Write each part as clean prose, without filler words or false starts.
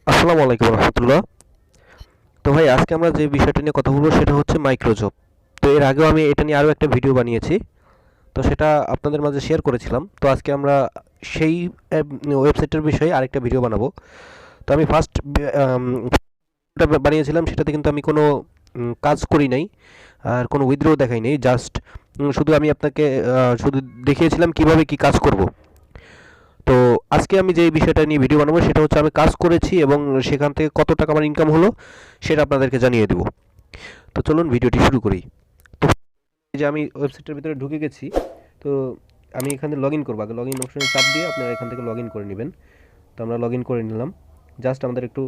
আসসালামু আলাইকুম রহমতুল্লাহ। তো ভাই আজকে আমরা যে বিষয়টা নিয়ে কথা বলবো সেটা হচ্ছে মাইক্রোজব। তো এর আগেও আমি এটা নিয়ে আরও একটা ভিডিও বানিয়েছি, তো সেটা আপনাদের মাঝে শেয়ার করেছিলাম। তো আজকে আমরা সেই ওয়েবসাইটের বিষয়ে আরেকটা ভিডিও বানাবো। তো আমি ফার্স্ট বানিয়েছিলাম, সেটাতে কিন্তু আমি কোনো কাজ করি নাই, আর কোনো উইথড্র দেখাই নাই। জাস্ট শুধু আমি আপনাকে শুধু দেখিয়েছিলাম কিভাবে কি কাজ করব। তো আজকে আমি যে বিষয়টা নিয়ে ভিডিও বানাবো সেটা হচ্ছে আমি কাজ করেছি এবং সেখান থেকে কত টাকা আমার ইনকাম হলো সেটা আপনাদেরকে জানিয়ে দেবো। তো চলুন ভিডিওটি শুরু করি। তো এই যে আমি ওয়েবসাইটের ভিতরে ঢুকে গেছি। তো আমি এখানে লগ ইন করবো, আগে লগ ইন অপশনে চাপ দিয়ে আপনারা এখান থেকে লগ ইন করে নেবেন। তো আমরা লগ ইন করে নিলাম। জাস্ট আমাদের একটু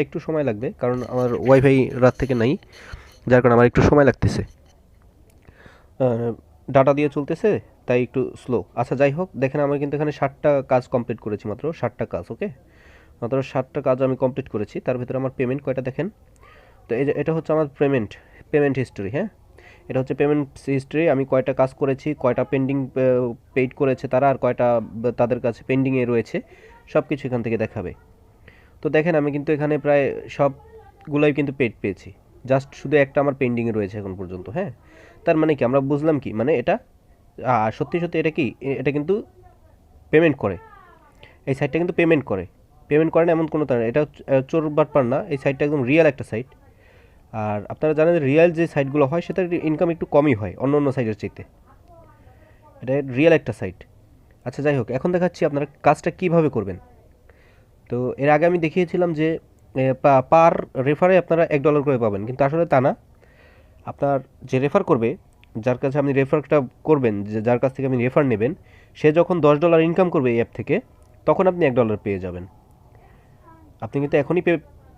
একটু সময় লাগবে, কারণ আমার ওয়াইফাই রাত থেকে নাই, যার কারণে আমার একটু সময় লাগতেছে। ডাটা দিয়ে চলতেছে, তাই একটু স্লো। আচ্ছা যাই হোক, দেখেন আমি কিন্তু এখানে 60টা কাজ কমপ্লিট করেছি, মাত্র 60টা কাজ। ওকে, মাত্র 60টা কাজ আমি কমপ্লিট করেছি। তার ভিতরে আমার পেমেন্ট কয়টা দেখেন। তো এই যে এটা হচ্ছে আমার পেমেন্ট পেমেন্ট হিস্ট্রি। হ্যাঁ, এটা হচ্ছে পেমেন্ট হিস্ট্রি। আমি কয়টা কাজ করেছি, কয়টা পেন্ডিং পেইড করেছে তারা, আর কয়টা তাদের কাছে পেন্ডিংয়ে রয়েছে, সব কিছু এখান থেকে দেখাবে। তো দেখেন আমি কিন্তু এখানে প্রায় সবগুলোই কিন্তু পেড পেয়েছি। জাস্ট শুধু একটা আমার পেন্ডিংয়ে রয়েছে এখন পর্যন্ত। হ্যাঁ, তার মানে কি আমরা বুঝলাম কি, মানে এটা সত্যি সত্যি এটা কি, এটা কিন্তু পেমেন্ট করে। এই সাইটটা কিন্তু পেমেন্ট করে। পেমেন্ট করে না এমন কোনো তার, এটা চোর বাটপার না। এই সাইটটা একদম রিয়েল একটা সাইট। আর আপনারা জানেন রিয়েল যে সাইটগুলো হয় সেটার ইনকাম একটু কমই হয় অন্য অন্য সাইটের চাইতে। এটা রিয়েল একটা সাইট। আচ্ছা যাই হোক, এখন দেখাচ্ছি আপনারা কাজটা কিভাবে করবেন। তো এর আগে আমি দেখিয়েছিলাম যে পার রেফারে আপনারা $1 করে পাবেন, কিন্তু আসলে তা না। আপনার যে রেফার করবে, যার কাছে আপনি রেফারটা করবেন, যে যার কাছ থেকে আপনি রেফার নেবেন, সে যখন $10 ইনকাম করবে এই অ্যাপ থেকে, তখন আপনি $1 পেয়ে যাবেন। আপনি কিন্তু এখনই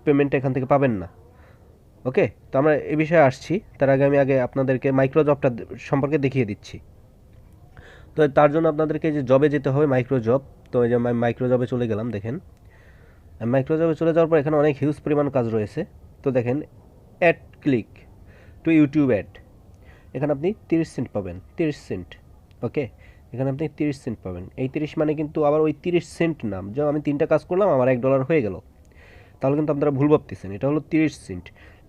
পেমেন্টটা এখান থেকে পাবেন না। ওকে, তো আমরা এই বিষয়ে আসছি। তার আগে আমি আপনাদেরকে মাইক্রোজবটা সম্পর্কে দেখিয়ে দিচ্ছি। তো তার জন্য আপনাদেরকে যে জবে যেতে হবে, মাইক্রোজব। তো এই যে মাইক্রোজবে চলে গেলাম। দেখেন মাইক্রোজবে চলে যাওয়ার পর এখানে অনেক হিউজ পরিমাণ কাজ রয়েছে। তো দেখেন ad click to YouTube ad, এখানে আপনি 30 সেন্ট পাবেন, 30 সেন্ট। ওকে, এখানে আপনি 30 সেন্ট পাবেন। এই 30 মানে কিন্তু আবার ওই 30 সেন্ট নাম, যে আমি 3টা কাজ করলাম আমার $1 হয়ে গেল, তাহলে কিন্তু আপনারা ভুল ভাবতেছেন। এটা হলো 30 সেন্ট,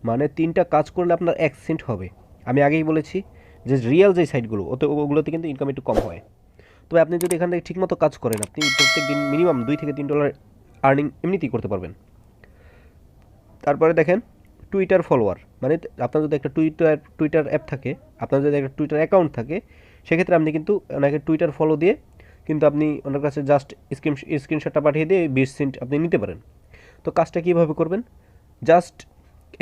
মানে 3টা কাজ করলে আপনার 1 সেন্ট হবে। আমি আগেই বলেছি যে রিয়েল যে সাইটগুলো ওগুলোতে কিন্তু ইনকাম একটু কম হয়। তবে আপনি যদি এখান থেকে ঠিকমতো কাজ করেন, আপনি প্রত্যেক দিন মিনিমাম $2 থেকে $3 আর্নিং এমনিতেই করতে পারবেন। তারপরে দেখেন টুইটার ফলোয়ার, মানে আপনার যদি একটা টুইটার অ্যাপ থাকে, আপনার যদি একটা টুইটার অ্যাকাউন্ট থাকে, সেক্ষেত্রে আপনি কিন্তু ওনাকে টুইটার ফলো দিয়ে কিন্তু আপনি ওনার কাছে জাস্ট স্ক্রিনশটটা পাঠিয়ে দিয়ে 20 সেন্ট আপনি নিতে পারেন। তো কাজটা কীভাবে করবেন, জাস্ট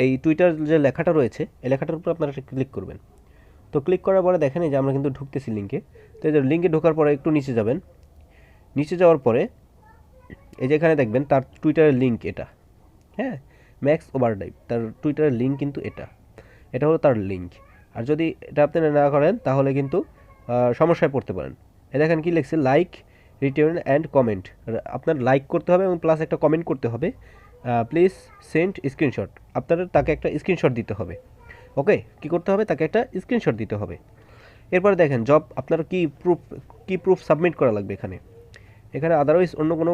এই টুইটার যে লেখাটা রয়েছে এই লেখাটার উপর আপনারা ক্লিক করবেন। তো ক্লিক করার পরে দেখেন এই যে আমরা কিন্তু ঢুকতেছি লিঙ্কে। তো এই যে লিঙ্কে ঢোকার পরে একটু নিচে যাবেন। নিচে যাওয়ার পরে এই যে এখানে দেখবেন তার টুইটারের লিঙ্ক এটা। হ্যাঁ, ম্যাক্স ওভারডাইভ, তার টুইটারের লিঙ্ক কিন্তু এটা, এটা হলো তার লিঙ্ক। আর যদি এটা আপনি না করেন তাহলে কিন্তু সমস্যায় পড়তে পারেন। এ দেখেন কি লিখছে, লাইক রিটার্ন অ্যান্ড কমেন্ট। আপনার লাইক করতে হবে এবং প্লাস একটা কমেন্ট করতে হবে। প্লিজ সেন্ড স্ক্রিনশট, আপনাদের তাকে একটা স্ক্রিনশট দিতে হবে। ওকে, কি করতে হবে, তাকে একটা স্ক্রিনশট দিতে হবে। এরপরে দেখেন জব, আপনার কি প্রুফ সাবমিট করা লাগবে এখানে। এখানে আদারওয়াইজ অন্য কোনো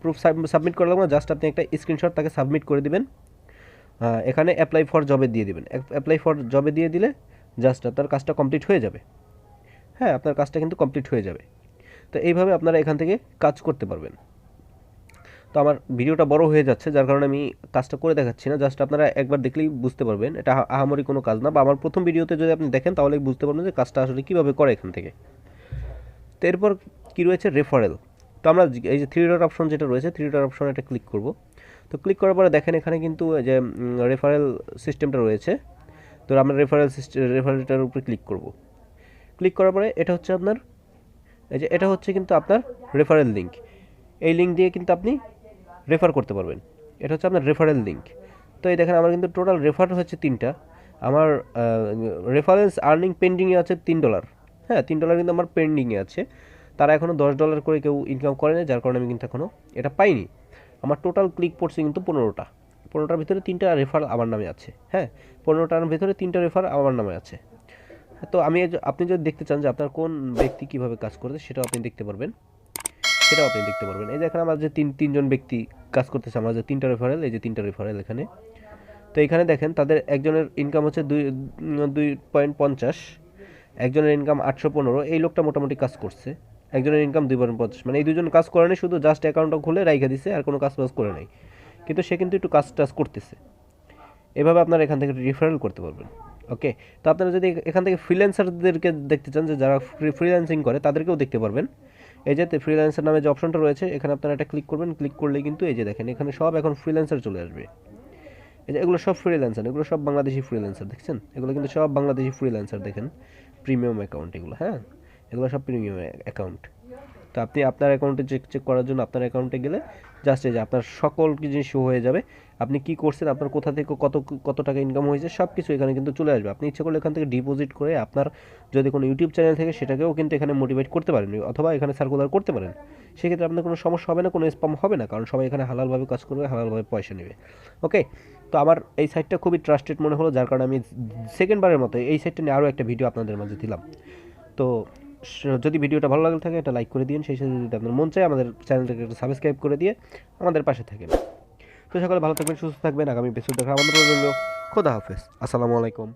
প্রুফ সাবমিট করা লাগবে না, জাস্ট আপনি একটা স্ক্রিনশট তাকে সাবমিট করে দিবেন। এখানে অ্যাপ্লাই ফর জবে দিয়ে দিবেন। অ্যাপ্লাই ফর জবে দিয়ে দিলে জাস্ট আপনার কাজটা কমপ্লিট হয়ে যাবে। হ্যাঁ, আপনার কাজটা কিন্তু কমপ্লিট হয়ে যাবে। তো এইভাবে আপনারা এখান থেকে কাজ করতে পারবেন। তো আমার ভিডিওটা বড় হয়ে যাচ্ছে, যার কারণে আমি কাজটা করে দেখাচ্ছি না, জাস্ট আপনারা একবার দেখলেই বুঝতে পারবেন। এটা আহামরি কোনো কাজ না, বা আমার প্রথম ভিডিওতে যদি আপনি দেখেন তাহলে বুঝতে পারবেন যে কাজটা আসলে কীভাবে করে এখান থেকে। তো এরপর কী রয়েছে, রেফারেল। তো আমরা এই যে 3 ডট অপশন যেটা রয়েছে, 3 ডট অপশন এটা ক্লিক করব। তো ক্লিক করার পরে দেখেন এখানে কিন্তু যে রেফারেল সিস্টেমটা রয়েছে। তো আমরা রেফারেলটার উপরে ক্লিক করব। ক্লিক করার পরে এটা হচ্ছে আপনার, এই যে এটা হচ্ছে কিন্তু আপনার রেফারেল লিঙ্ক। এই লিঙ্ক দিয়ে কিন্তু আপনি রেফার করতে পারবেন। এটা হচ্ছে আপনার রেফারেল লিঙ্ক। তো এই দেখেন আমার কিন্তু টোটাল রেফার হচ্ছে 3টা। আমার রেফারেন্স আর্নিং পেন্ডিংয়ে আছে $3। হ্যাঁ, $3 কিন্তু আমার পেন্ডিংয়ে আছে। তারা এখনও $10 করে কেউ ইনকাম করে না, যার কারণে আমি কিন্তু এখনও এটা পাইনি। আমার টোটাল ক্লিক পড়ছে কিন্তু 15টা। 15টার ভিতরে 3টা রেফার আমার নামে আছে। হ্যাঁ, 15টার ভিতরে 3টা রেফার আমার নামে আছে। তো আপনি যদি দেখতে চান যে আপনার কোন ব্যক্তি কীভাবে কাজ করছে, সেটাও আপনি দেখতে পারবেন। এই যে এখানে আমার যে তিনজন ব্যক্তি কাজ করতেছে আমার যে 3টা রেফারেল, এই যে 3টা রেফারেল এখানে। তো এখানে দেখেন তাদের একজনের ইনকাম হচ্ছে 2.50, একজনের ইনকাম 815। এই লোকটা মোটামুটি কাজ করছে। একজনের ইনকাম 2.50, মানে এই দুজন কাজ করে নাই, শুধু জাস্ট অ্যাকাউন্টটা খুলে রাইখা দিছে, আর কোনো কাজ বাজ করে নাই, কিন্তু সে কিন্তু একটু কাজ টাজ করতেছে। এভাবে আপনারা এখান থেকে রিফারেল করতে পারবেন। ওকে, তো আপনারা যদি এখান থেকে ফ্রিল্যান্সারদেরকে দেখতে চান, যে যারা ফ্রিল্যান্সিং করে তাদেরকেও দেখতে পারবেন। এই যে ফ্রিল্যান্সার নামে যে অপশনটা রয়েছে, এখানে আপনারা একটা ক্লিক করবেন। ক্লিক করলে কিন্তু এই যে দেখেন এখানে সব এখন ফ্রিল্যান্সার চলে আসবে। এই যে এগুলো সব ফ্রিল্যান্সার, এগুলো সব বাংলাদেশি ফ্রিল্যান্সার, দেখছেন? এগুলো কিন্তু সব বাংলাদেশি ফ্রিল্যান্সার, দেখেন প্রিমিয়াম অ্যাকাউন্ট এগুলো। হ্যাঁ, এগুলো সব প্রিমিয়াম অ্যাকাউন্ট। তো আপনি আপনার অ্যাকাউন্টে চেক করার জন্য আপনার অ্যাকাউন্টে গেলে জাস্ট এই যে আপনার সকল জিনিস শো হয়ে যাবে। আপনি কি করছেন, আপনার কোথা থেকে কত টাকা ইনকাম হয়েছে, সব কিছু এখানে কিন্তু চলে আসবে। আপনি ইচ্ছা করলে এখান থেকে ডিপোজিট করে আপনার যদি কোনো ইউটিউব চ্যানেল থেকে সেটাকেও কিন্তু এখানে মোটিভেট করতে পারেন, অথবা এখানে সার্কুলার করতে পারেন। সেক্ষেত্রে আপনার কোনো সমস্যা হবে না, কোনো স্প্যাম হবে না, কারণ সবাই এখানে হালালভাবে কাজ করবে, হালালভাবে পয়সা নেবে। ওকে, তো আমার এই সাইটটা খুবই ট্রাস্টেড মনে হলো, যার কারণে আমি সেকেন্ডবারের মতো এই সাইটটা নিয়ে আরও একটা ভিডিও আপনাদের মাঝে দিলাম। তো যদি ভিডিওটা ভালো লাগে থাকে, এটা লাইক করে দিন। সেই সাথে যদি আপনার মন চায় আমাদের চ্যানেলটাকে একটু সাবস্ক্রাইব করে দিয়ে আমাদের পাশে থাকেন। তো সকলে ভালো থাকবেন, সুস্থ থাকবেন। আগামী এপিসোড দেখা আমাদের রইল। খোদা হাফেজ, আসসালামু আলাইকুম।